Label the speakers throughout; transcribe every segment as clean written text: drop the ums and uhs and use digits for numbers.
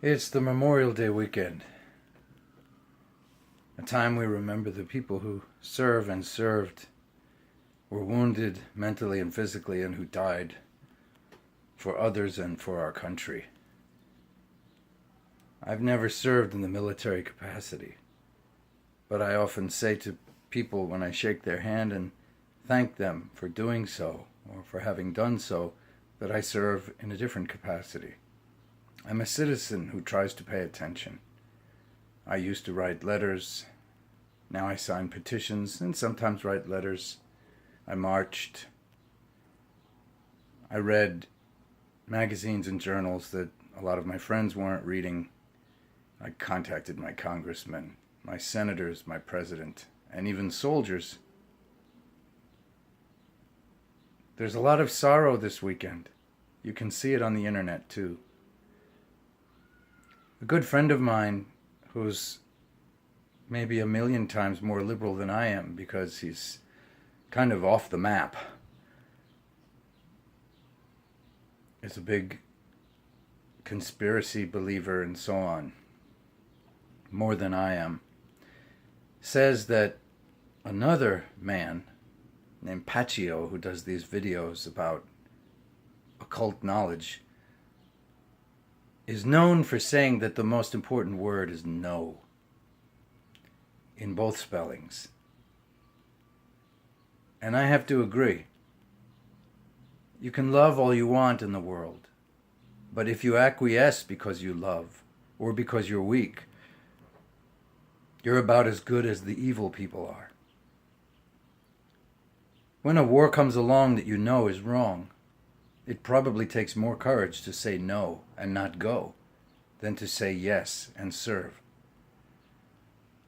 Speaker 1: It's the Memorial Day weekend, a time we remember the people who serve and served, were wounded mentally and physically, and who died for others and for our country. I've never served in the military capacity, but I often say to people when I shake their hand and thank them for doing so, or for having done so, that I serve in a different capacity. I'm a citizen who tries to pay attention. I used to write letters. Now I sign petitions and sometimes write letters. I marched. I read magazines and journals that a lot of my friends weren't reading. I contacted my congressmen, my senators, my president, and even soldiers. There's a lot of sorrow this weekend. You can see it on the internet too. A good friend of mine, who's maybe 1,000,000 times more liberal than I am because he's kind of off the map, is a big conspiracy believer and so on, more than I am, says that another man named Paccio, who does these videos about occult knowledge, is known for saying that the most important word is no in both spellings. And I have to agree. You can love all you want in the world, but if you acquiesce because you love or because you're weak, you're about as good as the evil people are. When a war comes along that you know is wrong, it probably takes more courage to say no and not go than to say yes and serve.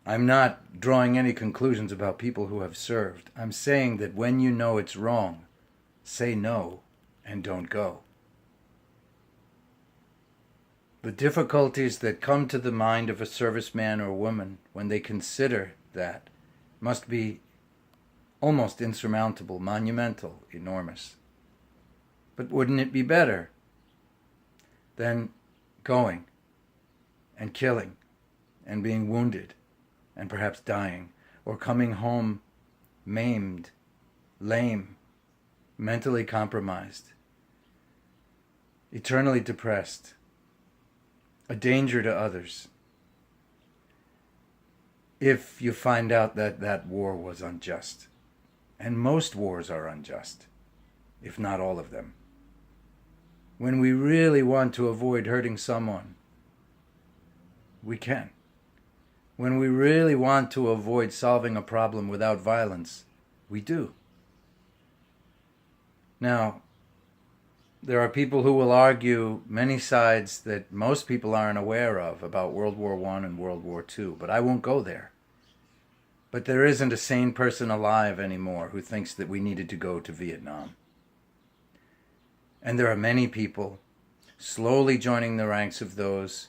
Speaker 1: I'm not drawing any conclusions about people who have served. I'm saying that when you know it's wrong, say no and don't go. The difficulties that come to the mind of a serviceman or woman when they consider that must be almost insurmountable, monumental, enormous. But wouldn't it be better than going and killing and being wounded and perhaps dying, or coming home maimed, lame, mentally compromised, eternally depressed, a danger to others, if you find out that that war was unjust? And most wars are unjust, if not all of them. When we really want to avoid hurting someone, we can. When we really want to avoid solving a problem without violence, we do. Now, there are people who will argue many sides that most people aren't aware of about World War I and World War II, but I won't go there. But there isn't a sane person alive anymore who thinks that we needed to go to Vietnam. And there are many people slowly joining the ranks of those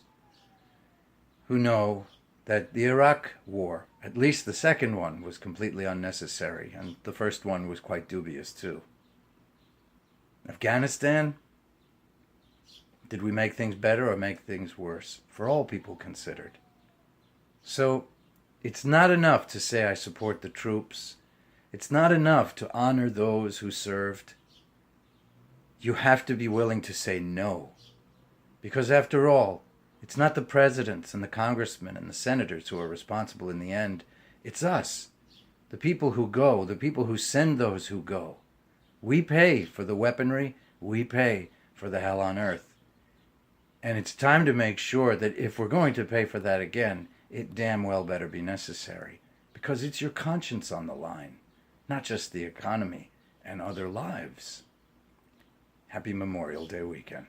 Speaker 1: who know that the Iraq War, at least the second one, was completely unnecessary, and the first one was quite dubious too. Afghanistan, did we make things better or make things worse? For all people considered. So it's not enough to say I support the troops. It's not enough to honor those who served. You have to be willing to say no. Because after all, it's not the presidents and the congressmen and the senators who are responsible in the end. It's us, the people who go, the people who send those who go. We pay for the weaponry. We pay for the hell on earth. And it's time to make sure that if we're going to pay for that again, it damn well better be necessary. Because it's your conscience on the line, not just the economy and other lives. Happy Memorial Day weekend.